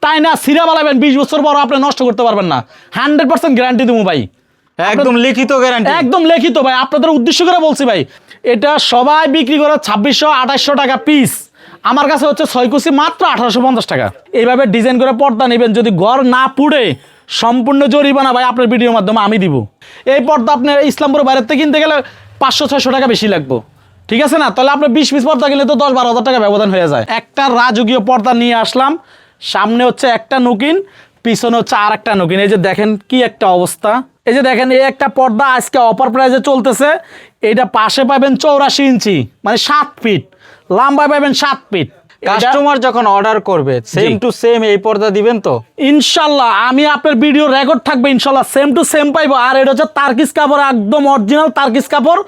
টাইনা সিরা বালাবেন 20 বছর পর আপনি নষ্ট করতে পারবেন না, 100% গ্যারান্টি দেবো ভাই, একদম লিখিত গ্যারান্টি। একদম লিখিত ভাই, আপনাদের উদ্দেশ্য করে বলছি ভাই। এটা সবাই বিক্রি করে 2600-2800 টাকা পিস, আমার কাছে হচ্ছে 6 কুচি মাত্র 1850 টাকা। এইভাবে ডিজাইন করে পর্দা নেবেন, যদি ঘর না পুড়ে সম্পূর্ণ জরিমানা ভাই আপনার ভিডিওর মাধ্যমে আমি দিব। এই পর্দা আপনার ইসলামপুর বাইরের থেকে কিনতে গেলে 500-600 টাকা বেশি লাগবে, ঠিক আছে না? তাহলে আপনার 20 পিস পর্দা কিনলে তো 10-12 হাজার টাকা ব্যবধান হয়ে যায়। একটা রাজকীয় পর্দা নিয়ে আসলাম, সামনে হচ্ছে একটা নকিন, পিছনে হচ্ছে আর একটা নকিন। এই যে দেখেন কি একটা অবস্থা, এই যে দেখেন এই একটা পর্দা আজকে অফার প্রাইসে চলতেছে। এইটা পাশে পাবেন 84 ইঞ্চি, মানে 7 ফিট, লম্বা পাবেন 7 ফিট। কাস্টমার যখন অর্ডার করবে সেম টু সেম এই পর্দা দিবেন তো? ইনশাল্লাহ, আমি আপনার ভিডিও রেকর্ড থাকবে, ইনশাল্লাহ সেম টু সেম পাইবো। আর এটা হচ্ছে তার্কিস কাপড়, একদম অরিজিনাল তার্কিস কাপড়।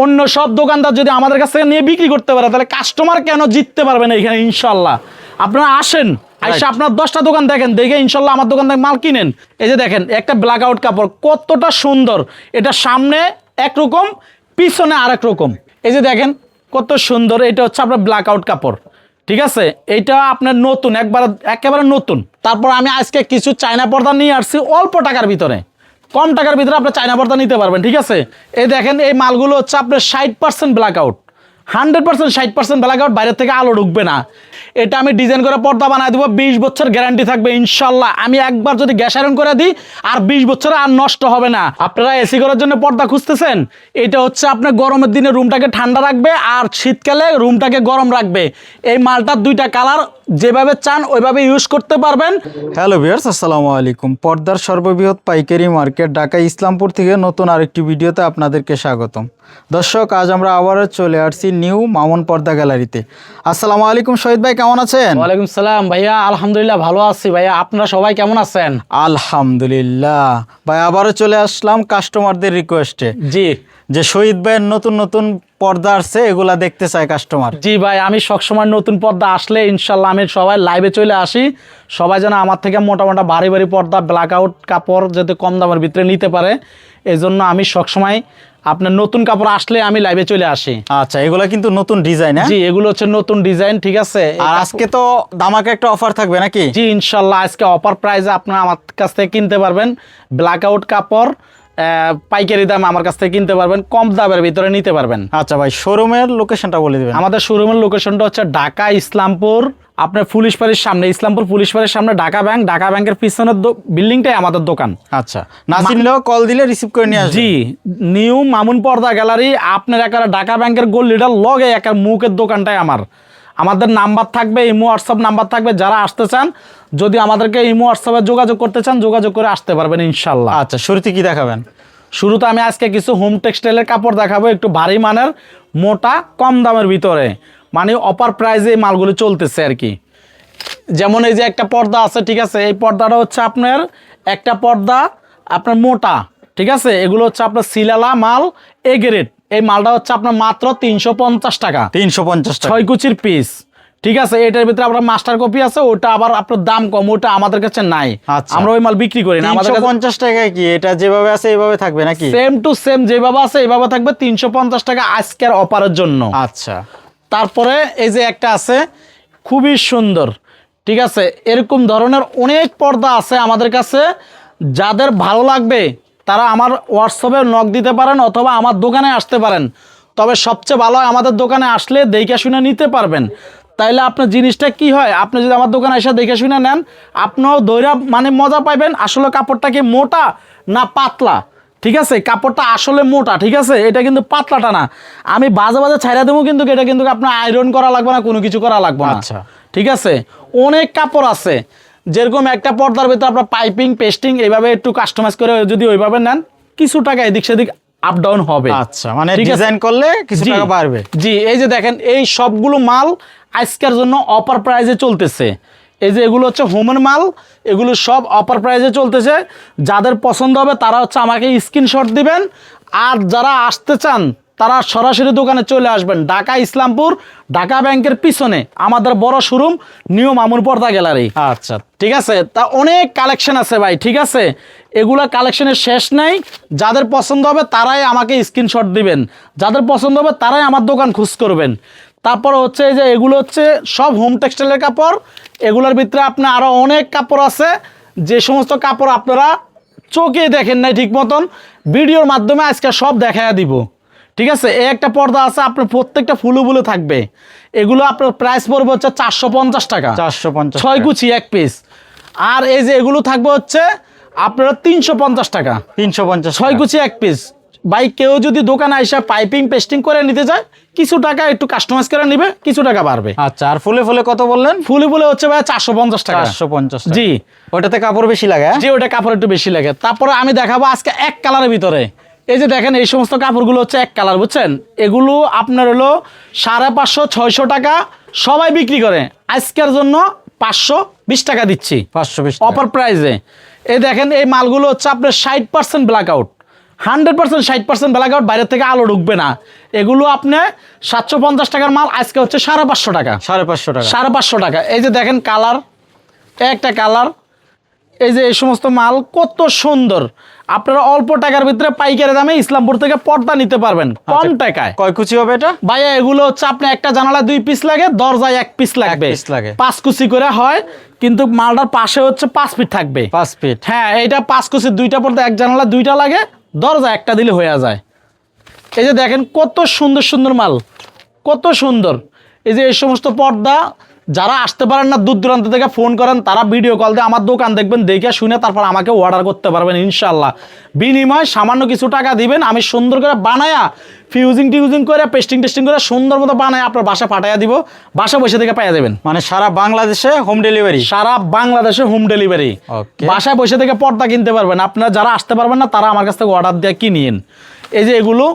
অন্য সব দোকানদার যদি আমাদের কাছ থেকে নিয়ে বিক্রি করতে পারে, তাহলে কাস্টমার কেন জিততে পারবে না এখানে? ইনশাল্লাহ আপনারা আসেন, আইসা আপনার 10টা দোকান দেখেন, দেখে ইনশাল্লাহ আমার দোকান থেকে মাল কিনেন। এই যে দেখেন একটা ব্ল্যাক আউট কাপড়, কতটা সুন্দর। এটা সামনে একরকম, পিছনে আরেক রকম। এই যে দেখেন কত সুন্দর, এটা হচ্ছে আপনার ব্ল্যাক আউট কাপড়, ঠিক আছে? এইটা আপনার নতুন, একেবারে নতুন। তারপর আমি আজকে কিছু চায়না পর্দা নিয়ে আসছি অল্প টাকার ভিতরে, কম টাকার ভিতরে আপনি চায়না পর্দা নিতে পারবেন, ঠিক আছে? এই দেখেন এই মালগুলো হচ্ছে আপনার 60% ব্ল্যাক আউট, 100% 60% ব্ল্যাক আউট, বাইরের থেকে আলো ঢুকবে না। এটা আমি ডিজাইন করে পর্দা বানাই দেবো, 20 বছর গ্যারান্টি থাকবে ইনশাল্লাহ। আমি একবার যদি গ্যাস আয়রন করে দিই আর 20 বছরে আর নষ্ট হবে না। আপনারা এসি করার জন্য পর্দা খুঁজতেছেন, এটা হচ্ছে আপনার গরমের দিনে রুমটাকে ঠান্ডা রাখবে আর শীতকালে রুমটাকে গরম রাখবে। এই মালটার 2টা কালার, যেভাবে চান ওইভাবে ইউজ করতে পারবেন। হ্যালো ভিউয়ার্স, আসসালামু আলাইকুম। পর্দার সর্ববৃহৎ পাইকারি মার্কেট ঢাকা ইসলামপুর থেকে নতুন আরেকটি ভিডিওতে আপনাদেরকে স্বাগতম। দর্শক, আজ আমরা আবারও চলে আসছি নিউ মামুন পর্দা গ্যালারিতে। আসসালামু আলাইকুম শহীদ ভাই, কেমন আছেন? ওয়ালাইকুম সালাম ভাইয়া, আলহামদুলিল্লাহ ভালো আছি ভাইয়া, আপনারা সবাই কেমন আছেন? আলহামদুলিল্লাহ ভাই, আবারও চলে আসলাম কাস্টমারদের রিকোয়েস্টে। জি, যে শহীদ ভাইয়ের নতুন নতুন পর্দা আসছে, এগুলা দেখতে চায় কাস্টমার। জি ভাই, আমি সবসময় নতুন পর্দা আসলে ইনশাল্লাহ আমি সবাই লাইভে চলে আসি। সবাই যেন আমার থেকে মোটামুটি ভারী ভারী পর্দা, ব্ল্যাক আউট কাপড় যাতে কম দামের ভিতরে নিতে পারে, এই জন্য আমি সবসময় আপনার নতুন কাপড় আসলে আমি লাইভে চলে আসি। আচ্ছা, এগুলা কিন্তু নতুন ডিজাইন? জি, এগুলো হচ্ছে নতুন ডিজাইন, ঠিক আছে? আর আজকে তো দামাকে একটা অফার থাকবে নাকি? জি ইনশাল্লাহ, আজকে অফার প্রাইসে আপনারা আমার কাছ থেকে কিনতে পারবেন ব্ল্যাক আউট কাপড়, পাইকারি দাম আমার কাছ থেকে কিনতে পারবেন, কম দামের ভিতরে নিতে পারবেন। আচ্ছা ভাই, শোরুমের লোকেশনটা বলে দিবেন। আমাদের শোরুমের লোকেশনটা হচ্ছে ঢাকা ইসলামপুর, আপনার পুলিশ ফাঁড়ির সামনে, ইসলামপুর পুলিশ ফাঁড়ির সামনে ঢাকা ব্যাংক, ঢাকা ব্যাংকের পিছনের বিল্ডিংটাই আমাদের দোকান। আচ্ছা, না চিনলেও কল দিলে রিসিভ করে নিয়ে আসবেন। জি, নিউ মামুন পর্দা গ্যালারি, আপনার একার ঢাকা ব্যাংকের গলিটার লগে একার মুখের দোকানটাই আমাদের নাম্বার থাকবে, ইমো হোয়াটসঅ্যাপ নাম্বার থাকবে। যারা আসতে চান, যদি আমাদেরকে ইমো হোয়াটসঅ্যাপে যোগাযোগ করতে চান, যোগাযোগ করে আসতে পারবেন ইনশাল্লাহ। আচ্ছা, শুরুতে কি দেখাবেন? শুরুতে আমি আজকে কিছু হোম টেক্সটাইলের কাপড় দেখাবো, একটু ভারী মানের, মোটা, কম দামের ভিতরে, মানে অফার প্রাইজে এই মালগুলো চলতেছে আর কি। যেমন এই যে একটা পর্দা আছে, ঠিক আছে? এই পর্দাটা হচ্ছে আপনার একটা পর্দা আপনার মোটা, ঠিক আছে? এগুলো হচ্ছে আপনার সিলালা মাল, এ গ্রেড। এই মালটা হচ্ছে আপনার মাত্র 350 টাকা, 350 টাকা 6 কুচির পিস, ঠিক আছে? এটার ভিতরে আপনার মাস্টার কপি আছে, ওটা আবার আপনার দাম কম, ওটা আমাদের কাছে নাই। আচ্ছা, আমরা ওই মাল বিক্রি করি না। আমাদের 350 টাকায় কি এটা যেভাবে আছে এইভাবে থাকবে নাকি? সেম টু সেম যেভাবে আছে এইভাবে থাকবে, 350 টাকা আজকের অফারের জন্য। আচ্ছা, তারপরে এই যে একটা আছে খুবই সুন্দর, ঠিক আছে? এরকম ধরনের অনেক পর্দা আছে আমাদের কাছে, যাদের ভালো লাগবে তারা আমার হোয়াটসঅ্যাপে নক দিতে পারেন অথবা আমার দোকানে আসতে পারেন। তবে সবচেয়ে ভালো হয় আমাদের দোকানে আসলে দেখে শুনে নিতে পারবেন। তাইলে আপনার জিনিসটা কি হয়, আপনি যদি আমার দোকানে এসে দেখে শুনে নেন, আপনিও দৈরা মানে মজা পাইবেন আসলে কাপড়টা কি মোটা না পাতলা, ঠিক আছে? কাপড়টা আসলে মোটা, ঠিক আছে? এটা কিন্তু পাতলাটা না। আমি বাজে বাজে ছাইরা দেবো, কিন্তু এটা কিন্তু আপনার আয়রন করা লাগবে না, কোনো কিছু করা লাগবে না। আচ্ছা, ঠিক আছে? অনেক কাপড় আছে, যেরকম একটা পর্দার ভিতরে আপনার পাইপিং, পেস্টিং এইভাবে একটু কাস্টমাইজ করে যদি ওইভাবে নেন, কিছু টাকা এদিক সেদিক আপ ডাউন হবে। আচ্ছা, মানে ডিজাইন করলে কিছু টাকা বাড়বে। জি, এই যে দেখেন এই সবগুলো মাল আজকের জন্য অফার প্রাইজে চলতেছে। এই যে এগুলো হচ্ছে হোমের মাল, এগুলো সব অফার প্রাইজে চলতেছে। যাদের পছন্দ হবে তারা হচ্ছে আমাকে স্ক্রিনশট দিবেন, আর যারা আসতে চান তারা সরাসরি দোকানে চলে আসবেন। ঢাকা ইসলামপুর, ঢাকা ব্যাংকের পিছনে আমাদের বড় শোরুম নিউ মামুন পর্দা গ্যালারি। আচ্ছা, ঠিক আছে? তা অনেক কালেকশন আছে ভাই, ঠিক আছে? এগুলা কালেকশনের শেষ নাই। যাদের পছন্দ হবে তারাই আমাকে স্ক্রিনশট দিবেন, যাদের পছন্দ হবে তারাই আমার দোকান খোঁজ করবেন। তারপর হচ্ছে এই যে এগুলো হচ্ছে সব হোম টেক্সটাইলের কাপড়, এগুলোর ভিতরে আপনার আরো অনেক কাপড় আছে, যে সমস্ত কাপড় আপনারা চোখে দেখেন নাই ঠিক মতন, ভিডিওর মাধ্যমে আজকে সব দেখাইয়া দিব। ঠিক আছে, এই একটা পর্দা আছে আপনার প্রত্যেকটা ফুলে ফুলে থাকবে। এগুলো আপনার প্রাইস পড়বে হচ্ছে 450 টাকা, 450 6 কুচি এক পিস। আর এই যে এগুলো থাকবে হচ্ছে আপনারা 350 টাকা, 350 6 কুচি এক পিস। ভাই কেউ যদি দোকানে আইসা পাইপিং পেস্টিং করে নিতে চায়, কিছু টাকা একটু কাস্টমাইজ করে নিবে, কিছু টাকা বাড়বে। আচ্ছা, আর ফুলে ফুলে কত বললেন? ফুলে ফুলে হচ্ছে ভাই 450 টাকা। 450 জি, ওটাতে কাপড় বেশি লাগে? জি, ওটা কাপড় একটু বেশি লাগে। তারপরে আমি দেখাবো আজকে এক কালারের ভিতরে। এই যে দেখেন এই সমস্ত কাপড়গুলো হচ্ছে এক কালার, বুঝছেন? এগুলো আপনার হলো 550 600 টাকা সবাই বিক্রি করে, আজকের জন্য 520 টাকা দিচ্ছি 520 অফার প্রাইসে। এই দেখেন এই মালগুলো হচ্ছে আপনার 60% ব্ল্যাক আউট, 100% 60% ব্ল্যাক আউট, বাইরে থেকে আলো ঢুকবে না। এগুলো আপনি 750 টাকার মাল আজকে হচ্ছে 550 টাকা, 550 টাকা, 550 টাকা। এই যে দেখেন কালার, একটা কালার, এই যে এই সমস্ত মাল কত সুন্দর। আপনারা অল্প টাকার ভিতরে পাইকারি দামে ইসলামপুর থেকে পর্দা নিতে পারবেন কম টাকায়। কয় কুচি হবে এটা? ভাইয়া এগুলো হচ্ছে আপনি একটা জানালা 2 পিস লাগে, দরজায় 1 পিস লাগবে, 1 পিস লাগে। 5 কুচি করে হয়, কিন্তু মালটার পাশে হচ্ছে 5 ফিট থাকবে। 5 ফিট, হ্যাঁ, এটা 5 কুচি, 2টা পর্দা, এক জানালা 2টা লাগে, দরজা একটা দিলে হয়ে যায়। এই যে দেখেন কত সুন্দর সুন্দর মাল, কত সুন্দর। এই যে এই সমস্ত পর্দা যারা আসতে পারেন না, দূর দূরান্ত থেকে ফোন করেন, তারা ভিডিও কল দিয়ে আমার দোকান দেখবেন, দেখে শুনে তারপর আমাকে অর্ডার করতে পারবেন ইনশাল্লাহ। বিনিময় সামান্য কিছু টাকা দিবেন, আমি সুন্দর করে বানায়া ফিউজিং টিউজিং করে পেস্টিং টেস্টিং করে সুন্দর মতো বানায় আপনার বাসা পাঠাইয়া দিব, বাসা বসে থেকে পাইয়া দেবেন। মানে সারা বাংলাদেশে হোম ডেলিভারি? সারা বাংলাদেশে হোম ডেলিভারি, বাসায় বসে থেকে পর্দা কিনতে পারবেন। আপনারা যারা আসতে পারবেন না, তারা আমার কাছ থেকে অর্ডার দিয়ে কিনিয়েন। এই যে এগুলো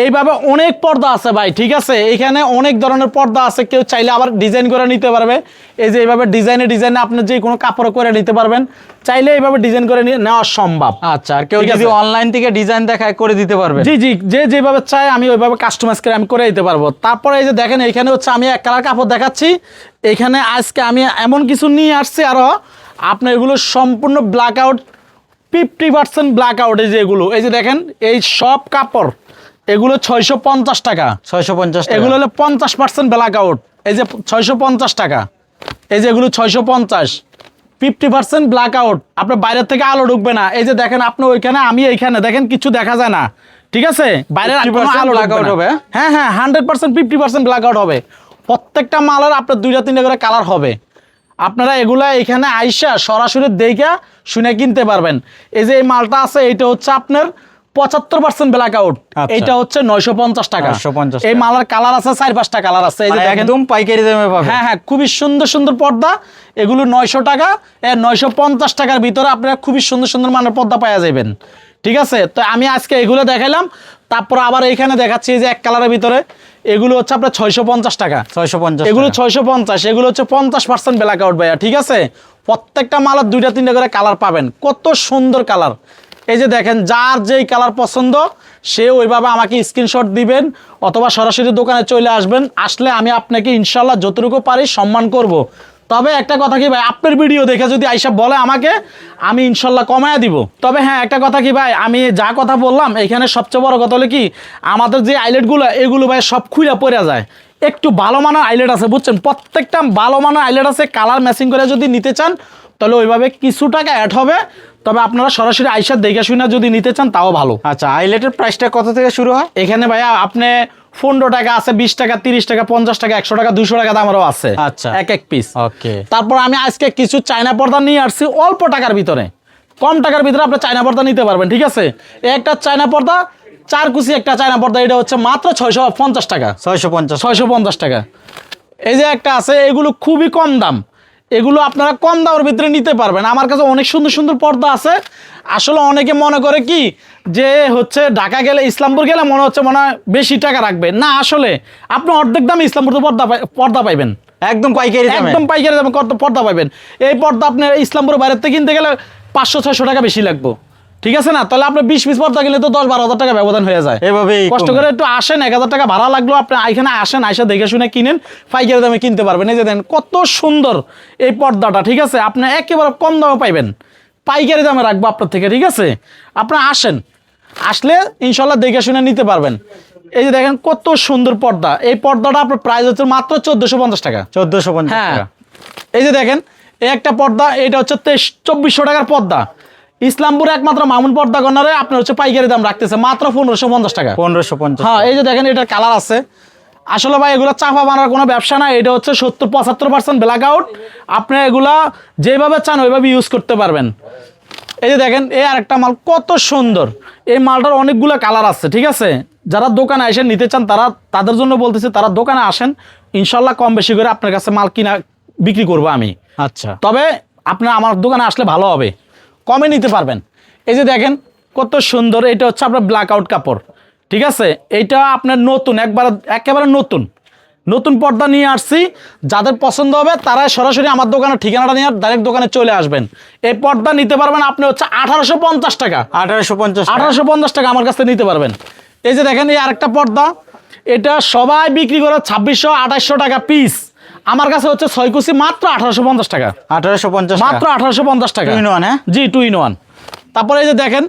এইভাবে অনেক পর্দা আছে ভাই, ঠিক আছে? এখানে অনেক ধরনের পর্দা আছে, কেউ চাইলে আবার ডিজাইন করে নিতে পারবে। এই যে এইভাবে ডিজাইনে ডিজাইনে আপনি যে কোনো কাপড় করে নিতে পারবেন, চাইলে এইভাবে ডিজাইন করে নেওয়া সম্ভব। আচ্ছা, আর কেউ যদি অনলাইন থেকে ডিজাইন দেখায় করে দিতে পারবে? জি জি, যে যেভাবে চাই আমি ওইভাবে কাস্টমাইজ করে আমি করে দিতে পারবো। তারপরে এই যে দেখেন এখানে হচ্ছে আমি এক কালার কাপড় দেখাচ্ছি। এখানে আজকে আমি এমন কিছু নিয়ে আসছি আরো, আপনার এগুলো সম্পূর্ণ ব্ল্যাক আউট, 50% ব্ল্যাক আউট। এই যে এগুলো, এই যে দেখেন এই সব কাপড়, এগুলো 650 টাকা, 650 টাকা। এগুলো হলো 50% ব্ল্যাক আউট। এই যে 650 টাকা, এই যে এগুলো 650, 50% ব্ল্যাক আউট, আপনার বাইরের থেকে আলো ঢুকবে না। এই যে দেখেন আপনি ওইখানে, আমি এইখানে দেখেন কিছু দেখা যায় না, ঠিক আছে? বাইরের কোনো আলো ব্ল্যাক আউট হবে? হ্যাঁ হ্যাঁ, 100% 50% ব্ল্যাক আউট হবে। প্রত্যেকটা মালের আপনার 2টা 3টা করে কালার হবে। আপনারা এগুলা এখানে আইসা সরাসরি দেখে শুনে কিনতে পারবেন। এই যে এই মালটা আছে, এইটা হচ্ছে আপনার 75% ব্ল্যাক আউট, এইটা হচ্ছে 950 টাকা। 950 এই মালার কালার আছে 4-5টা কালার আছে। এই যে দেখেন একদম পাইকারি দামে পাবেন। হ্যাঁ হ্যাঁ, খুবই সুন্দর সুন্দর পর্দা। এগুলো 900 টাকা, 950 টাকার ভিতরে আপনারা খুবই সুন্দর সুন্দর মানের পর্দা পাওয়া যাবেন, ঠিক আছে? তো আমি আজকে এগুলো দেখাইলাম, তারপর আবার এইখানে দেখাচ্ছি যে এক কালারের ভিতরে, এগুলো হচ্ছে আপনার 650 টাকা, 650, এগুলো 650, এগুলো হচ্ছে 50% ব্ল্যাক আউট ভাইয়া, ঠিক আছে? প্রত্যেকটা মালের 2টা 3টা করে কালার পাবেন, কত সুন্দর কালার। এই যে দেখেন যার যেই কালার পছন্দ সে ওইভাবে আমাকে স্ক্রিনশট দিবেন, অথবা সরাসরি দোকানে চলে আসবেন। আসলে আমি আপনাকে ইনশাল্লাহ যতটুকু পারি সম্মান করব। তবে একটা কথা কি ভাই, আপনার ভিডিও দেখে যদি আইসা বলে আমাকে, আমি ইনশাল্লাহ কমায়া দিব। তবে হ্যাঁ, একটা কথা কি ভাই, আমি যা কথা বললাম এখানে সবচেয়ে বড় কথা হলো কি, আমাদের যে আইলেটগুলো এগুলো ভাই সব খুইরা পড়ে যায়। একটু ভালো মানের আইলেট আছে, বুঝছেন? প্রত্যেকটা ভালো মানের আইলেট আছে, কালার ম্যাচিং করে যদি নিতে চান তাহলে ওইভাবে কিছু টাকা অ্যাড হবে। তবে আপনারা সরাসরি আইসা দেখে শুনে যদি নিতে চান তাও ভালো। আচ্ছা, আইলেটের প্রাইসটা কত থেকে শুরু হয়? এখানে ভাইয়া আপনি 15 টাকা আছে, 20 টাকা, 30 টাকা, 50 টাকা, 100 টাকা, 200 টাকা দামেরও আছে। আচ্ছা, এক পিস। ওকে। তারপর আমি আজকে কিছু চায়না পর্দা নিয়ে আসছি অল্প টাকার ভিতরে, কম টাকার ভিতরে আপনি চায়না পর্দা নিতে পারবেন, ঠিক আছে? একটা চায়না পর্দা 4 কুচি, একটা চায়না পর্দা, এটা হচ্ছে মাত্র 650 টাকা, 650 টাকা। এই যে একটা আছে, এগুলো খুবই কম দাম, এগুলো আপনারা কম দামের ভিতরে নিতে পারবেন। আমার কাছে অনেক সুন্দর সুন্দর পর্দা আছে। আসলে অনেকে মনে করে কি যে হচ্ছে ঢাকা গেলে, ইসলামপুর গেলে মনে হচ্ছে মনে হয় বেশি টাকা রাখবে না, আসলে আপনি অর্ধেক দামে ইসলামপুর পর্দা পাইবেন, একদম পাইকারি দামে, একদম পাইকারি দামে পর্দা পাইবেন। এই পর্দা আপনি ইসলামপুর বাইরের থেকে কিনতে গেলে 500-600 টাকা বেশি লাগবে, ঠিক আছে না? তাহলে আপনি 20 পিস পর্দা কিনলে তো 10-12 হাজার টাকা ব্যবধান হয়ে যায়। এভাবেই কষ্ট করে একটু আসেন, 1000 টাকা ভাড়া লাগলো, আপনি এখানে আসেন, আইসা দেখে শুনে কিনেন, পাইকারি দামে কিনতে পারবেন। এই যে দেন কত সুন্দর এই পর্দাটা, ঠিক আছে? আপনি একেবারে কম দামে পাইবেন, পাইকারি দামে রাখবো আপনার থেকে, ঠিক আছে? আপনি আসেন, আসলে ইনশাল্লাহ দেখে শুনে নিতে পারবেন। এই যে দেখেন কত সুন্দর পর্দা, এই পর্দাটা আপনার প্রাইস হচ্ছে মাত্র 1450 টাকা, 1450 হ্যাঁ। টাকা। এই যে দেখেন এই একটা পর্দা, এটা হচ্ছে 2400 টাকার পর্দা। ইসলামপুরে একমাত্র মামুন পর্দা কর্নারে আপনার হচ্ছে পাইকারি দাম রাখতেছে মাত্র 1550 টাকা। 1550। হ্যাঁ, এই যে দেখেন এটার কালার আছে। আসলে ভাই এগুলো চাপা বানার কোনো ব্যবসা না, এটা হচ্ছে 70-75% ব্ল্যাক আউট। আপনি এগুলা যেভাবে চান ওইভাবে ইউজ করতে পারবেন। এই যে দেখেন এই আরেকটা মাল কত সুন্দর, এই মালটার অনেকগুলো কালার আছে, ঠিক আছে। যারা দোকানে এসে নিতে চান তাদের জন্য বলতেছি, তারা দোকানে আসেন, ইনশাল্লাহ কম বেশি করে আপনার কাছে মাল কিনা বিক্রি করবো আমি। আচ্ছা, তবে আপনি আমার দোকানে আসলে ভালো হবে, কমে নিতে পারবেন। এই যে দেখেন কত সুন্দর, এটা হচ্ছে আপনার ব্ল্যাক আউট কাপড়, ঠিক আছে। এইটা আপনার নতুন, একেবারে নতুন পর্দা নিয়ে আসছি। যাদের পছন্দ হবে তারা সরাসরি আমার দোকানের ঠিকানাটা নিয়ে ডাইরেক্ট দোকানে চলে আসবেন। এই পর্দা নিতে পারবেন আপনি হচ্ছে 1850 টাকা। 1850 টাকা আমার কাছে নিতে পারবেন। এই যে দেখেন এই আরেকটা পর্দা, এটা সবাই বিক্রি করে 2600-2800 টাকা পিস, আমার কাছে হচ্ছে 6 কুচি মাত্র 1850 টাকা। 1850 মাত্র 1850 টাকা। 2 in 1, হ্যাঁ? জি, 2 in 1। তারপরে এই যে দেখেন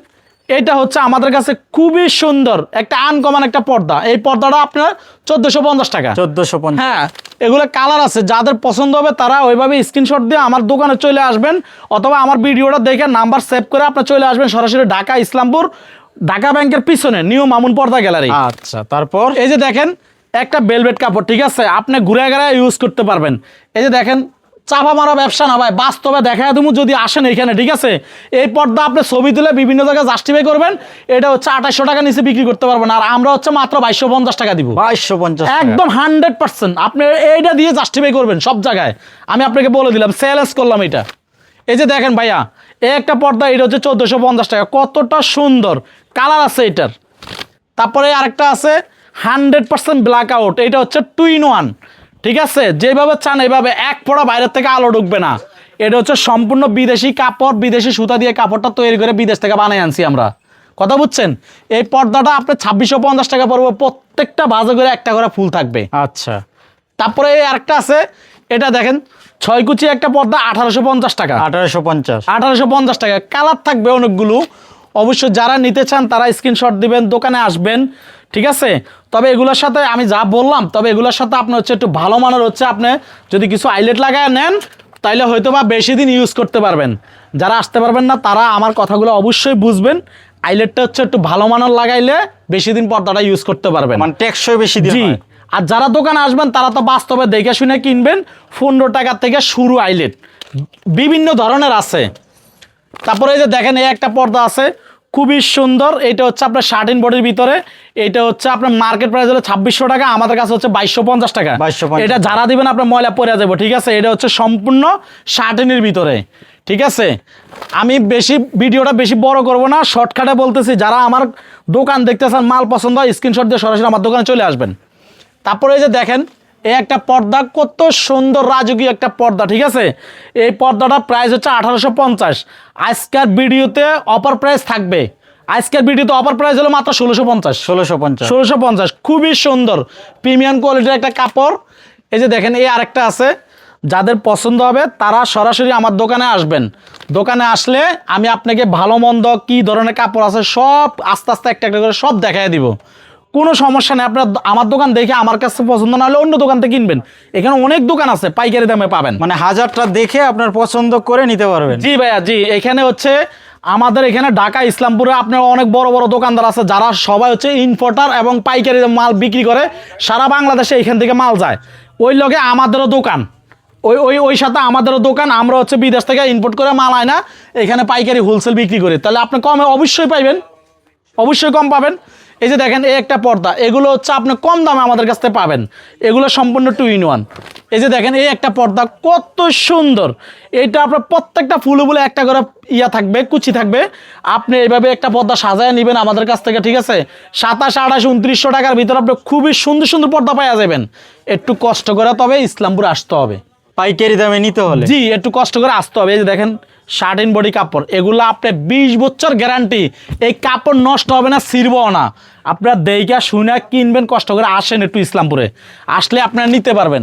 এটা হচ্ছে আমাদের কাছে খুবই সুন্দর একটা আনকমন একটা পর্দা। এই পর্দাটা আপনার 1450 টাকা। 1450। হ্যাঁ, এগুলো কালার আছে, যাদের পছন্দ হবে তারা ওইভাবে স্ক্রিনশট দিয়ে আমার দোকানে চলে আসবেন, অথবা আমার ভিডিওটা দেখে নাম্বার সেভ করে আপনি চলে আসবেন সরাসরি ঢাকা ইসলামপুর, ঢাকা ব্যাংকের পিছনে নিউ মামুন পর্দা গ্যালারি। আচ্ছা, তারপর এই যে দেখেন একটা বেলভেট কাপড়, ঠিক আছে, আপনি ঘুরে ঘুরে ইউজ করতে পারবেন। এই যে দেখেন চাপা মারা ব্যবসা না ভাই, বাস্তবে দেখায় তুমি যদি আসেন এখানে, ঠিক আছে। এই পর্দা আপনি ছবি তুলে বিভিন্ন জায়গায় জাস্টিফাই করবেন, এটা হচ্ছে 2800 টাকা নিচে বিক্রি করতে পারবেন, আর আমরা হচ্ছে মাত্র 2250 টাকা দিব। 2250 একদম 100% আপনি এইটা দিয়ে জাস্টিফাই করবেন সব জায়গায়। আমি আপনাকে বলে দিলাম, সেলস করলাম এটা। এই যে দেখেন ভাইয়া এই একটা পর্দা, এটা হচ্ছে 1450 টাকা। কতটা সুন্দর কালার আছে এটার। তারপরে আরেকটা আছে 100% ব্ল্যাক আউট, এটা হচ্ছে 2 in 1, ঠিক আছে। যেভাবে চান এইভাবে, এক ফোঁটা বাইরের থেকে আলো ঢুকবে না। এটা হচ্ছে সম্পূর্ণ বিদেশি কাপড়, বিদেশি সুতা দিয়ে কাপড়টা তৈরি করে বিদেশ থেকে বানিয়ে আনছি আমরা, কথা বুঝছেন। এই পর্দাটা আপনার 2650 টাকা পড়বে, প্রত্যেকটা ভাঁজে করে একটা করে ফুল থাকবে। আচ্ছা, তারপরে এই আরেকটা আছে, এটা দেখেন 6 কুচি একটা পর্দা 1850 টাকা। 1850 টাকা। কালার থাকবে অনেকগুলো। অবশ্যই যারা নিতে চান তারা স্ক্রিনশট দিবেন, দোকানে আসবেন, ঠিক আছে। তবে এগুলোর সাথে আমি যা বললাম, তবে এগুলোর সাথে আপনি হচ্ছে একটু ভালো মানের হচ্ছে আপনি যদি কিছু আইলেট লাগায় নেন তাইলে হয়তো বা বেশি দিন ইউজ করতে পারবেন। যারা আসতে পারবেন না তারা আমার কথাগুলো অবশ্যই বুঝবেন। আইলেটটা হচ্ছে একটু ভালো মানের লাগাইলে বেশি দিন পর্দাটা ইউজ করতে পারবেন, মানে টেকসই বেশি দিন জি। হয়। আর যারা দোকানে আসবেন তারা তো বাস্তবে দেখে শুনে কিনবেন। 15 টাকা থেকে শুরু আইলেট, বিভিন্ন ধরনের আছে। তারপরে এই যে দেখেন এই একটা পর্দা আছে খুবই সুন্দর, এটা হচ্ছে আপনার 13 বডির ভিতরে, এটা হচ্ছে আপনার মার্কেট প্রাইস হলো 2600 টাকা, আমাদের কাছে হচ্ছে 2250 টাকা। 2250 এটা যারা দিবেন আপনার ময়লা পরে যাবো, ঠিক আছে। এটা হচ্ছে সম্পূর্ণ 13 ভিতরে, ঠিক আছে। আমি ভিডিওটা বেশি বড় করব না, শর্টকাটে বলতেছি, যারা আমার দোকান দেখতেছেন মাল পছন্দ হয় স্ক্রিনশট দিয়ে সরাসরি আমার দোকানে চলে আসবেন। তারপরে এই যে দেখেন এই একটা পর্দা, কত সুন্দর রাজকীয় একটা পর্দা, ঠিক আছে। এই পর্দাটা প্রাইস হচ্ছে 1850। আজকের ভিডিওতে অফার প্রাইস থাকবে, আজকের ভিডিওতে অফার প্রাইস হলো মাত্র 1650। খুবই সুন্দর প্রিমিয়াম কোয়ালিটির একটা কাপড়। এই যে দেখেন এই আরেকটা আছে, যাদের পছন্দ হবে তারা সরাসরি আমার দোকানে আসবেন। দোকানে আসলে আমি আপনাকে ভালো মন্দ কী ধরনের কাপড় আছে সব আস্তে আস্তে একটা একটা করে সব দেখাই দিব, কোনো সমস্যা নেই। আপনার আমার দোকান দেখে আমার কাছে পছন্দ না হলে অন্য দোকান থেকে কিনবেন, এখানে অনেক দোকান আছে পাইকারি দামে পাবেন। মানে হাজারটা দেখে আপনার পছন্দ করে নিতে পারবেন। জি ভাইয়া, জি। এখানে হচ্ছে আমাদের এখানে ঢাকা ইসলামপুরে আপনার অনেক বড় বড় দোকানদার আছে, যারা সবাই হচ্ছে ইম্পোর্টার এবং পাইকারি মাল বিক্রি করে, সারা বাংলাদেশে এখান থেকে মাল যায়। ওই লগে আমাদেরও দোকান, ওই সাথে আমাদেরও দোকান। আমরা হচ্ছে বিদেশ থেকে ইম্পোর্ট করে মাল আয় না, এখানে পাইকারি হোলসেল বিক্রি করি, তাহলে আপনি কমে অবশ্যই পাইবেন, অবশ্যই কম পাবেন। এই যে দেখেন এই একটা পর্দা, এগুলো হচ্ছে আপনি কম দামে আমাদের কাছ থেকে পাবেন, এগুলো সম্পূর্ণ 2 in 1। এই যে দেখেন এই একটা পর্দা কত সুন্দর, এইটা আপনার প্রত্যেকটা ফুলে ফুলে একটা করে ইয়া থাকবে, কুচি থাকবে। আপনি এইভাবে একটা পর্দা সাজায় নেবেন আমাদের কাছ থেকে, ঠিক আছে। 27, 28, 2900 টাকার ভিতরে আপনি খুবই সুন্দর সুন্দর পর্দা পাওয়া যাবেন। একটু কষ্ট করে তবে ইসলামপুর আসতে হবে, পাইকারি দামে নিতে হলে। জি, একটু কষ্ট করে আসতে হবে। এই যে দেখেন 13 বডি কাপড়, এগুলো আপনি 20 বছর গ্যারান্টি, এই কাপড় নষ্ট হবে না, ছিঁড়বও না। আপনার দেইকা শুনে কিনবেন, কষ্ট করে আসেন একটু ইসলামপুরে, আসলে আপনারা নিতে পারবেন।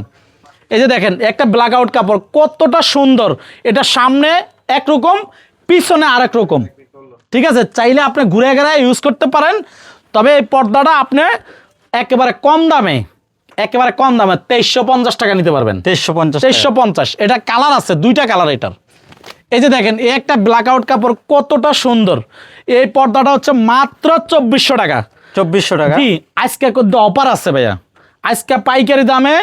এই যে দেখেন একটা ব্ল্যাক আউট কাপড়, কতটা সুন্দর, এটা সামনে একরকম পিছনে আরেক রকম, ঠিক আছে। চাইলে আপনি ঘুরে ঘুরে ইউজ করতে পারেন। তবে এই পর্দাটা আপনি একেবারে কম দামে একেবারে কম দামে 2350 টাকা নিতে পারবেন। 2350 2350। এটা কালার আছে, দুইটা কালার এটার। এই যে দেখেন এই একটা ব্ল্যাক আউট কাপড় কতটা সুন্দর। এই পর্দাটা হচ্ছে মাত্র 2400 টাকা। 2400 টাকা। জি, আজকে অফার আছে ভাইয়া। আজকে পাইকারি দামে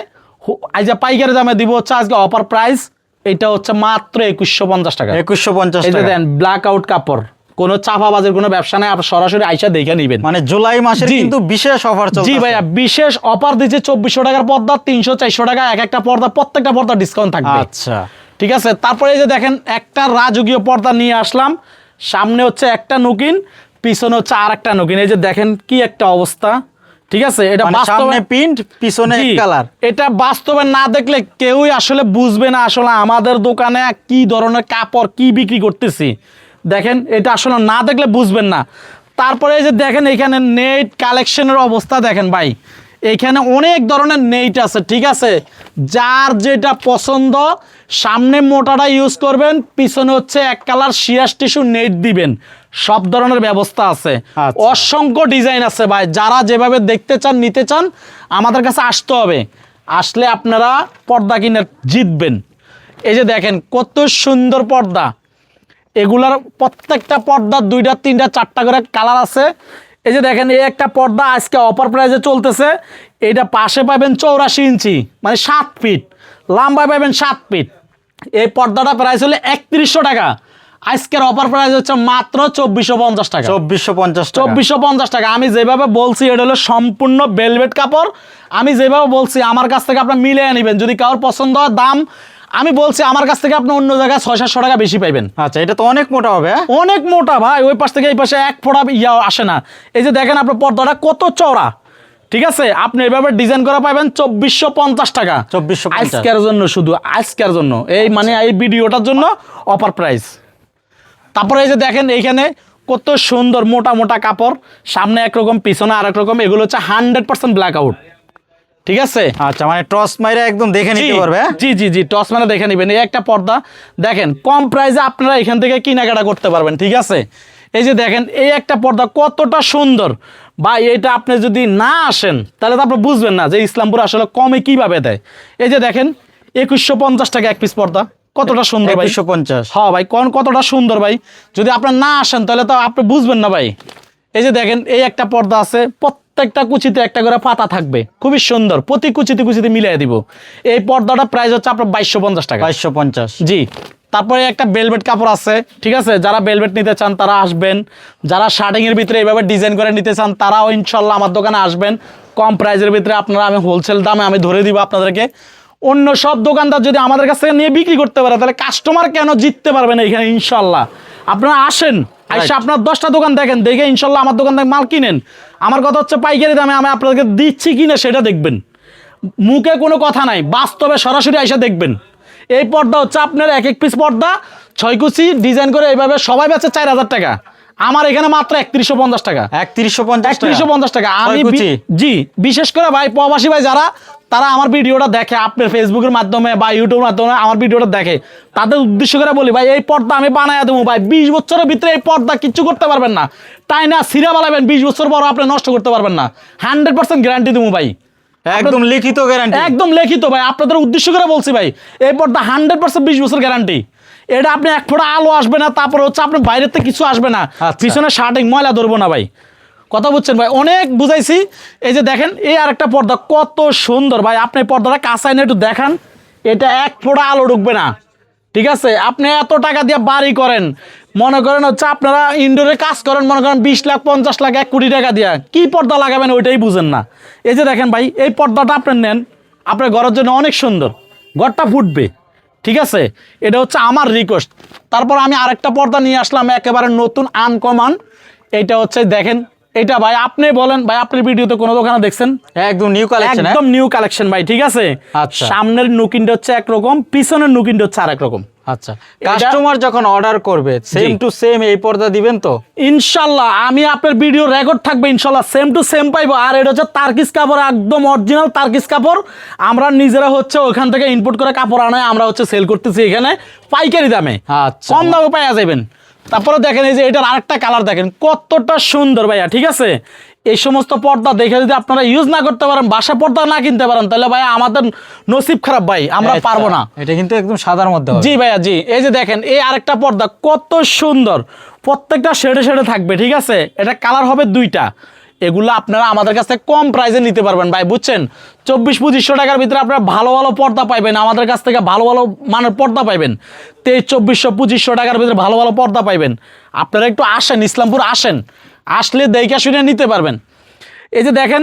পাইকারি দামে দিব হচ্ছে আজকে অফার প্রাইস। এটা হচ্ছে মাত্র 2150 টাকা। 2150 এই যে টাকা। দেন ব্ল্যাক আউট কাপড়, কোনো চাপাবাজের কোনো ব্যবসা নাই, আপনি সরাসরি আইসা দেখে নেবেন। মানে জুলাই মাসের জি। কিন্তু বিশেষ অফার চলছে। জি ভাইয়া, বিশেষ অফার দিচ্ছে। 2400 টাকার পর্দা 300-400 টাকা এক একটা পর্দা, প্রত্যেকটা পর্দা ডিসকাউন্ট থাকবে। আচ্ছা, ঠিক আছে। তারপরে এই যে দেখেন একটা রাজকীয় পর্দা নিয়ে আসলাম। সামনে হচ্ছে একটা নকিন, পিছনে হচ্ছে আর একটা নকিন। এই যে দেখেন কি একটা অবস্থা। ঠিক আছে, এটা মানে সামনে প্রিন্ট পিছনে জি, কালার। এটা বাস্তবে না দেখলে কেউই আসলে বুঝবে না আসলে আমাদের দোকানে কি ধরনের কাপড় কি বিক্রি করতেছি। দেখেন এটা আসলে না দেখলে বুঝবেন না। তারপরে এই যে দেখেন এখানে নেট কালেকশনের অবস্থা দেখেন ভাই, এখানে অনেক ধরনের নেট আছে। ঠিক আছে, যার যেটা পছন্দ সামনে মোটাটা ইউজ করবেন, পিছনে হচ্ছে এক কালার শিয়াস টিস্যু নেট দিবেন। সব ধরনের ব্যবস্থা আছে। আচ্ছা। অসংখ্য ডিজাইন আছে ভাই, যারা যেভাবে দেখতে চান নিতে চান আমাদের কাছে আসতে হবে। আসলে আপনারা পর্দা কিনে জিতবেন। এই যে দেখেন কত সুন্দর পর্দা। এগুলার প্রত্যেকটা পর্দার 2টা 3টা 4টা করে কালার আছে। এই যে দেখেন এই একটা পর্দা আজকে অফার প্রাইসে চলতেছে। এইটা পাশে পাবেন 84 ইঞ্চি, মানে 7 ফিট, লম্বায় পাবেন 7 ফিট। এই পর্দাটা প্রাইস হলে 3100 টাকা। আজকের অফার প্রাইস হচ্ছে মাত্র 2450 টাকা। 2450 টাকা। 2450 টাকা। আমি যেভাবে বলছি এটা হলো সম্পূর্ণ ভেলভেট কাপড়। আমি যেভাবে বলছি আমার কাছ থেকে আপনার মিলিয়ে নেবেন। যদি কারোর পছন্দ হয় দাম আমি বলছি আমার কাছ থেকে আপনি অন্য জায়গায় 600-700 টাকা বেশি পাইবেন। আচ্ছা, এটা তো অনেক মোটা হবে। অনেক মোটা ভাই, ওই পাশ থেকে এই পাশে এক ফোঁটা আসে না। এই যে দেখেন আপনার পর্দাটা কত চওড়া। ঠিক আছে, আপনি এভাবে ডিজাইন করা পাবেন 2450 টাকা। 2450। আজকের জন্য, শুধু আজকের জন্য, এই মানে এই ভিডিওটার জন্য অফার প্রাইস। তারপরে এই যে দেখেন এইখানে কত সুন্দর মোটা মোটা কাপড়, সামনে একরকম পিছনে আর একরকম। এগুলো হচ্ছে 100% ব্ল্যাক আউট। ঠিক আছে। আচ্ছা, মানে টস মাইরা একদম দেখে নিতে পারবে। জি জি জি, টস মানে দেখে নেবেন। এই একটা পর্দা দেখেন কম প্রাইসে আপনারা এখান থেকে কেনাকাটা করতে পারবেন। ঠিক আছে, এই যে দেখেন এই একটা পর্দা কতটা সুন্দর ভাই। এটা আপনি যদি না আসেন তাহলে তো আপনি বুঝবেন না যে ইসলামপুর আসলে কমে কিভাবে দেয়। এই যে দেখেন 2150 টাকা এক পিস পর্দা, কতটা সুন্দর ভাই। 2150। হ্যাঁ ভাই, কতটা সুন্দর ভাই। যদি আপনার না আসেন তাহলে তো আপনি বুঝবেন না ভাই। এই যে দেখেন এই একটা পর্দা আছে, প্রত্যেকটা কুচিতে একটা করে পাতা থাকবে, খুবই সুন্দর। প্রতি কুচিতে কুচিতে মিলিয়ে দিব। এই পর্দাটা প্রাইস হচ্ছে আপনার 2250 টাকা। 2250। জি। তারপরে একটা বেলভেট কাপড় আছে। ঠিক আছে, যারা বেলভেট নিতে চান তারা আসবেন। যারা শার্টিং এর ভিতরে এইভাবে ডিজাইন করে নিতে চান তারাও ইনশাল্লাহ আমার দোকানে আসবেন। কম প্রাইসের ভিতরে আপনারা আমি হোলসেল দামে আমি ধরে দিব আপনাদেরকে। অন্য সব দোকানদার যদি আমাদের কাছ থেকে নিয়ে বিক্রি করতে পারে তাহলে কাস্টমার কেন জিততে পারবে না এখানে ইনশাল্লাহ। আপনারা আসেন, আইসা আপনার 10টা দোকান দেখেন, দেখে ইনশাল্লাহ আমার দোকান থেকে মাল কিনেন। আমার কথা হচ্ছে পাইকারি দামে আমি আপনাদেরকে দিচ্ছি কিনা সেটা দেখবেন। মুখে কোনো কথা নাই, বাস্তবে সরাসরি আইসা দেখবেন। এই পর্দা হচ্ছে আপনার এক এক পিস পর্দা 6 কুচি ডিজাইন করে এইভাবে সবাই বেচে 4000 টাকা। আমার এখানে মাত্র 3150 টাকা। 3150 টাকা। ছয় আমি কুচি। জি, বিশেষ করে ভাই প্রবাসী ভাই যারা তারা আমার ভিডিওটা দেখে আপনার ফেসবুকের মাধ্যমে বা ইউটিউবের মাধ্যমে আমার ভিডিওটা দেখে, তাদের উদ্দেশ্য করে বলি ভাই এই পর্দা আমি বানায় দেবো ভাই। 20 বছরের ভিতরে এই পর্দা কিচ্ছু করতে পারবেন না, তাই না সিরা বানাবেন। 20 বছর পর আপনি নষ্ট করতে পারবেন না। 100% গ্যারান্টি দেবো ভাই, একদম লিখিত গ্যারান্টি। একদম লিখিত ভাই। আপনাদের উদ্দেশ্য করে বলছি ভাই, এই পর্দা 100% 20 বছর গ্যারান্টি। এটা আপনি এক ফোঁটা আলো আসবে না, তারপরে হচ্ছে আপনার বাইরের থেকে কিছু আসবে না, আচ্ছা। পিছনে শার্টিং ময়লা ধরবো না ভাই। কথা বুঝছেন ভাই, অনেক বুঝাইছি। এই যে দেখেন এই আরেকটা পর্দা কত সুন্দর ভাই। আপনি পর্দাটা কাঁচায় না একটু দেখান, এটা এক ফোঁটা আলো ঢুকবে না। ঠিক আছে, আপনি এত টাকা দিয়ে বাড়ি করেন, মনে করেন হচ্ছে আপনারা ইনডোরে কাজ করেন, মনে করেন 20 লাখ 50 লাখ 1 কোটি টাকা দিয়ে কি পর্দা লাগাবেন ওইটাই বুঝেন না। এই যে দেখেন ভাই এই পর্দাটা আপনি নেন, আপনার ঘরের জন্য অনেক সুন্দর, ঘরটা ফুটবে। ঠিক আছে, এটা হচ্ছে আমার রিকোয়েস্ট। তারপর আমি আরেকটা পর্দা নিয়ে আসলাম একেবারে নতুন আনকমন। এটা হচ্ছে দেখেন, এটা ভাই আপনি বলেন ভাই, আপনার ভিডিওতে কোনো দোকানে দেখছেন? একদম নিউ কালেকশন। একদম নিউ কালেকশন ভাই। ঠিক আছে, আচ্ছা। সামনের নুকিনটা হচ্ছে একরকম, পিছনের নুকিনটা হচ্ছে আরেক রকম। আচ্ছা, কাস্টমার যখন অর্ডার করবে সেম টু সেম এই পর্দা দিবেন তো? ইনশাল্লাহ, আমি আপনার ভিডিও রেকর্ড থাকবে ইনশাল্লাহ, সেম টু সেম পাইবো। আর এটা হচ্ছে তার্কিস কাপড়, একদম অরিজিনাল তার্কিস কাপড়। আমরা নিজেরা হচ্ছে ওখান থেকে ইম্পোর্ট করে কাপড় আনায় আমরা হচ্ছে সেল করতেছি এখানে পাইকারি দামে। আচ্ছা, কম দামে পাওয়া যাবেন। তারপরে দেখেন এই যে এটার আরেকটা কালার দেখেন কতটা সুন্দর ভাইয়া। ঠিক আছে, এই সমস্ত পর্দা দেখে যদি আপনারা ইউজ না করতে পারেন, বাসা পর্দা না কিনতে পারেন, তাহলে ভাই আমাদের নসিব খারাপ ভাই, আমরা আচ্ছা, পারবো না। এটা কিন্তু একদম সাদার মধ্যে হবে। জি ভাইয়া জি, এই যে দেখেন এই আরেকটা পর্দা কত সুন্দর, প্রত্যেকটা শেডে শেডে থাকবে, ঠিক আছে। এটা কালার হবে 2টা। এগুলো আপনারা আমাদের কাছ থেকে কম প্রাইসে নিতে পারবেন ভাই, বুঝছেন। 2400-2500 টাকার ভিতরে আপনারা ভালো ভালো পর্দা পাইবেন, আমাদের কাছ থেকে ভালো ভালো মানের পর্দা পাইবেন। 2300-2500 টাকার ভিতরে ভালো ভালো পর্দা পাইবেন। আপনারা একটু আসেন, ইসলামপুর আসেন, আসলে দেখে শুনে নিতে পারবেন। এই যে দেখেন,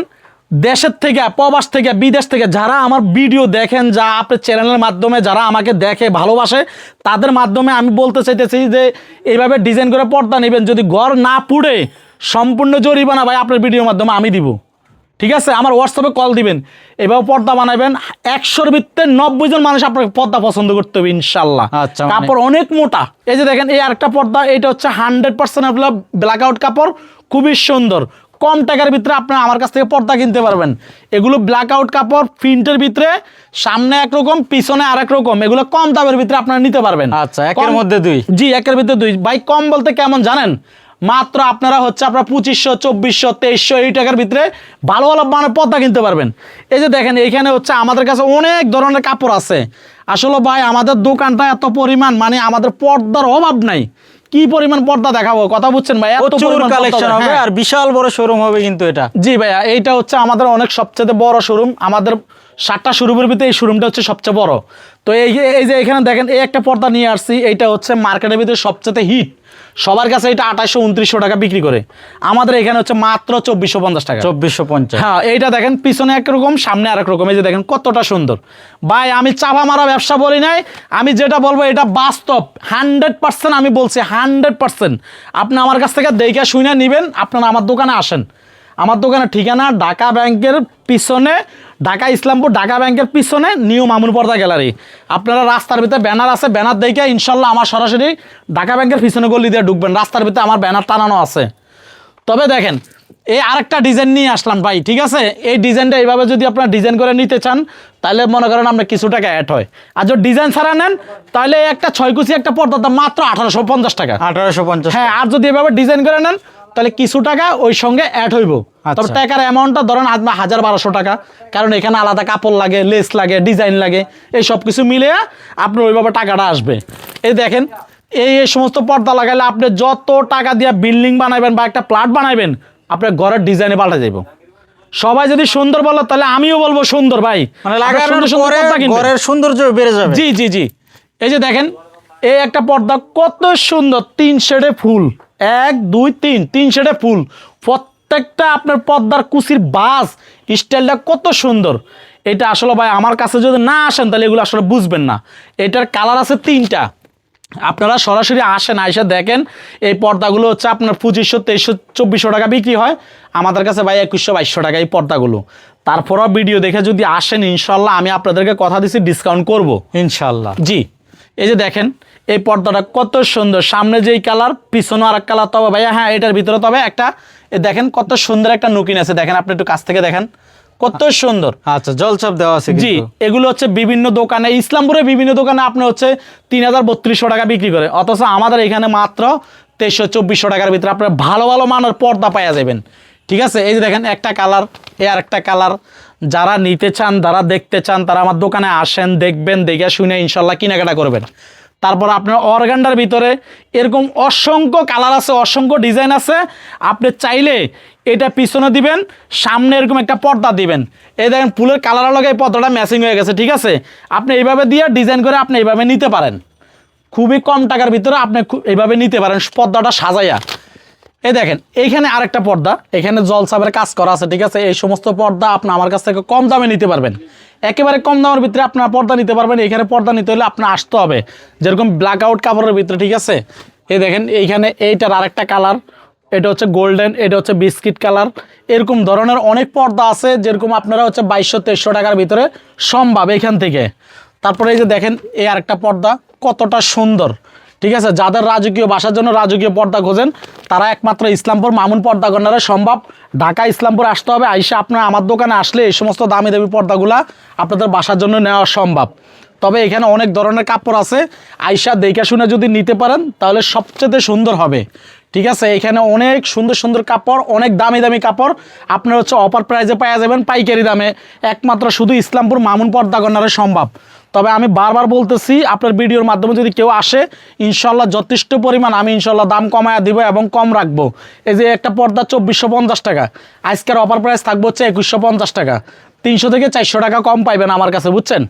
দেশের থেকে, প্রবাস থেকে, বিদেশ থেকে যারা আমার ভিডিও দেখেন, যা আপনার চ্যানেলের মাধ্যমে যারা আমাকে দেখে ভালোবাসে, তাদের মাধ্যমে আমি বলতে চাইতেছি যে এইভাবে ডিজাইন করে পর্দা নেবেন, যদি ঘর না পুড়ে সম্পূর্ণ জরিমানা ভাই আপনার ভিডিওর মাধ্যমে আমি দিব, ঠিক আছে। আমার হোয়াটসঅ্যাপে কল দিবেন, এভাবে পর্দা বানাবেন। 100-র ভিতরে 90 জন মানুষ আপনার পর্দা পছন্দ করতে হবে ইনশাল্লাহ। আচ্ছা, কাপড় অনেক মোটা। এই যে দেখেন এই আরেকটা পর্দা, এটা হচ্ছে 100% আপনার ব্ল্যাক আউট কাপড়, খুবই সুন্দর। কম টাকার ভিতরে আপনারা আমার কাছ থেকে পর্দা কিনতে পারবেন। এগুলো ব্ল্যাক আউট কাপড়, প্রিন্টের ভিতরে, সামনে একরকম পিছনে আরেক রকম। এগুলো কম দামের ভিতরে আপনারা নিতে পারবেন। আচ্ছা, একের মধ্যে 2। জি, একের ভিতরে 2। ভাই কম বলতে কেমন জানেন, মাত্র আপনারা হচ্ছে আপনার 2500, 2400, 2300 এই টাকার ভিতরে ভালো ভালো মানের পর্দা কিনতে পারবেন। এই যে দেখেন এইখানে হচ্ছে আমাদের কাছে অনেক ধরনের কাপড় আছে। আসলে ভাই আমাদের দোকানটা এত পরিমাণ, মানে আমাদের পর্দার অভাব নাই। কি পরিমাণ পর্দা দেখাবো, কথা বুঝছেন ভাই, এত প্রচুর পরিমাণ কালেকশন হবে, হ্যাঁ। আর বিশাল বড় শোরুম হবে কিন্তু এটা। জি ভাইয়া, এইটা হচ্ছে আমাদের অনেক সবচেয়ে বড় শোরুম। আমাদের 7টা শোরুমের ভিতরে এই শোরুমটা হচ্ছে সবচেয়ে বড়। তো এই যে এখানে দেখেন এই একটা পর্দা নিয়ে আসছি, এইটা হচ্ছে মার্কেটের ভিতরে সবচেয়ে হিট। সবার কাছে এটা 2800-2900 টাকা বিক্রি করে, আমাদের এখানে হচ্ছে মাত্র 2450 টাকা। 2450। হ্যাঁ, এইটা দেখেন পিছনে একরকম, সামনে আরেক রকম। এই যে দেখেন কতটা সুন্দর। ভাই আমি চাপা মারা ব্যবসা বলি নাই, আমি যেটা বলবো এটা বাস্তব। 100% আমি বলছি, 100%। আপনি আমার কাছ থেকে দেখে শুনে নেবেন। আপনারা আমার দোকানে আসেন। আমার দোকানের ঠিকানা ঢাকা ব্যাংকের পিছনে, ঢাকা ইসলামপুর ঢাকা ব্যাংকের পিছনে নিউ মামুন পর্দা গ্যালারি। আপনারা রাস্তার ভিতরে ব্যানার আছে, ব্যানার দেখে ইনশাল্লাহ আমার সরাসরি ঢাকা ব্যাংকের পিছনে গলি দিয়ে ঢুকবেন, রাস্তার ভিতরে আমার ব্যানার টানানো আছে। তবে দেখেন এই আরেকটা ডিজাইন নিয়ে আসলাম ভাই, ঠিক আছে। এই ডিজাইনটা এইভাবে যদি আপনারা ডিজাইন করে নিতে চান, তাহলে মনে করেন আপনার কিছু টাকা অ্যাড হয়। আর যদি ডিজাইন ছাড়া নেন, তাহলে একটা 6 কুচি একটা পর্দার দাম মাত্র 1850 টাকা। 1850। হ্যাঁ, আর যদি এভাবে ডিজাইন করে নেন, তাহলে কিছু টাকা ওই সঙ্গে অ্যাড হইব। তবে টাকার অ্যামাউন্টটা ধরেন 1000-1200 টাকা, কারণ এখানে আলাদা কাপড় লাগে, লেস লাগে, ডিজাইন লাগে, এই সব কিছু মিলে আপনার ওইভাবে টাকাটা আসবে। এই দেখেন এই সমস্ত পর্দা লাগাইলে আপনি যত টাকা দিয়ে বিল্ডিং বানাবেন বা একটা প্লট বানাবেন, আপনার ঘরের ডিজাইনে পাল্টে যাইব। সবাই যদি সুন্দর বলো, তাহলে আমিও বলবো সুন্দর ভাই, মানে লাগানোর পরে ঘরের সৌন্দর্য বেড়ে যাবে। জি জি জি। এই যে দেখেন এই একটা পর্দা কত সুন্দর, 3 শেডে ফুল, 1 2 3 শেডে ফুল। প্রত্যেকটা আপনার পর্দার কুচির বাস স্টাইলটা কত সুন্দর। এটা আসলে ভাই আমার কাছে যদি না আসেন, তাহলে এগুলো আসলে বুঝবেন না। এটার কালার আছে 3টা। আপনারা সরাসরি আসেন, আইসা দেখেন। এই পর্দাগুলো হচ্ছে আপনার 2500, 2300, 2400 টাকা বিক্রি হয়, আমাদের কাছে ভাই 2100-2200 টাকা এই পর্দাগুলো। তারপরও ভিডিও দেখে যদি আসেন, ইনশাল্লাহ আমি আপনাদেরকে কথা দিচ্ছি ডিসকাউন্ট করব ইনশাল্লাহ। জি। এই যে দেখেন এই পর্দাটা কত সুন্দর, সামনে যেই কালার, পিছনে আর এক কালার। তবে ভাইয়া হ্যাঁ, এটার ভিতরে তবে একটা দেখেন কত সুন্দর একটা নুকিন আছে, দেখেন আপনি একটু কাছ থেকে দেখেন কত সুন্দর। আচ্ছা, জলছাপ দেওয়া আছে জি, কিন্তু। এগুলো হচ্ছে বিভিন্ন দোকানে, ইসলামপুরে বিভিন্ন দোকানে আপনি হচ্ছে 3000-3200 টাকা বিক্রি করে, অথচ আমাদের এখানে মাত্র 2300-2400 টাকার ভিতরে আপনার ভালো ভালো মানের পর্দা পাওয়া যাবেন, ঠিক আছে। এই যে দেখেন একটা কালার, আর একটা কালার। যারা নিতে চান, যারা দেখতে চান, তারা আমার দোকানে আসেন, দেখবেন, দেখে শুনে ইনশাল্লাহ কেনাকাটা করবেন। তারপর আপনার অর্গানডার ভিতরে এরকম অসংখ্য কালার আছে, অসংখ্য ডিজাইন আছে। আপনি চাইলে এটা পিছনে দিবেন, সামনে এরকম একটা পর্দা দিবেন। এই দেখেন ফুলের কালারের লগে এই পর্দাটা ম্যাচিং হয়ে গেছে, ঠিক আছে। আপনি এইভাবে দিয়ে ডিজাইন করে আপনি এইভাবে নিতে পারেন, খুবই কম টাকার ভিতরে আপনি এইভাবে নিতে পারেন পর্দাটা সাজাইয়া। এই দেখেন এইখানে আরেকটা পর্দা, এখানে জলছাপের কাজ করা আছে, ঠিক আছে। এই সমস্ত পর্দা আপনি আমার কাছ থেকে কম দামে নিতে পারবেন, একেবারে কম দামের ভিতরে আপনার পর্দা নিতে পারবেন। এখানে পর্দা নিতে হলে আপনার আসতে হবে যেরকম ব্ল্যাক আউট কাপড়ের ভিতরে, ঠিক আছে। এই দেখেন এইখানে এইটার আরেকটা কালার, এটা হচ্ছে গোল্ডেন, এটা হচ্ছে বিস্কিট কালার। এরকম ধরনের অনেক পর্দা আছে, যেরকম আপনারা হচ্ছে 2200-2300 টাকার ভিতরে সম্ভব এখান থেকে। তারপরে এই যে দেখেন এই আরেকটা পর্দা কতটা সুন্দর, ঠিক আছে। যাদের রাজকীয় বাসার জন্য রাজকীয় পর্দা খোঁজেন, তারা একমাত্র ইসলামপুর মামুন পর্দা কর্নারে সম্ভব। ঢাকা ইসলামপুর আসতে হবে, আইসা আপনারা আমার দোকানে আসলে এই সমস্ত দামি দামি পর্দাগুলা আপনাদের বাসার জন্য নেওয়া সম্ভব। তবে এখানে অনেক ধরনের কাপড় আছে, আইসা দেখে শুনে যদি নিতে পারেন, তাহলে সবচেয়ে সুন্দর হবে, ঠিক আছে, এখানে অনেক সুন্দর সুন্দর কাপড়, অনেক দামি দামি কাপড় আপনার হচ্ছে অফার প্রাইসে পাওয়া যাবেন পাইকারি দামে, একমাত্র শুধু ইসলামপুর মামুন পর্দা কর্নারে সম্ভব। তবে আমি বারবার বলতেছি, আপনার ভিডিওর মাধ্যমে যদি কেউ আসে ইনশাল্লাহ যথেষ্ট পরিমাণ আমি ইনশাল্লাহ দাম কমায়া দিব এবং কম রাখবো। এই যে একটা পর্দা 2450 টাকা, আজকের অফার প্রাইস থাকবে হচ্ছে 2150 টাকা, 300 থেকে 400 টাকা কম পাইবেন আমার কাছে, বুঝছেন।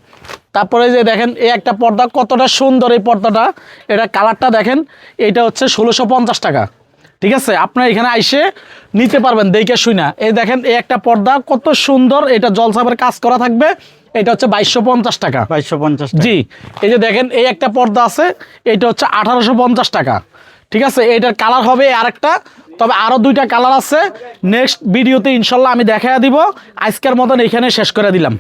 তারপরে যে দেখেন এই একটা পর্দা কতটা সুন্দর, এই পর্দাটা, এটা কালারটা দেখেন, এটা হচ্ছে 1650 টাকা। ঠিক আছে, আপনার এখানে আইসে নিতে পারবেন দেখে শুনা। এই দেখেন এই একটা পর্দা কত সুন্দর, এটা জলসাবের কাজ করা থাকবে, এটা হচ্ছে 2250 টাকা। 2250 জি, এই যে দেখেন এই একটা পর্দা আছে, এটা হচ্ছে 1850 টাকা। ঠিক আছে, এটার কালার হবে আরেকটা, তবে আরও 2টা কালার আছে, নেক্সট ভিডিওতে ইনশাল্লাহ আমি দেখাইয়া দিব। আজকের মতন এখানে শেষ করে দিলাম।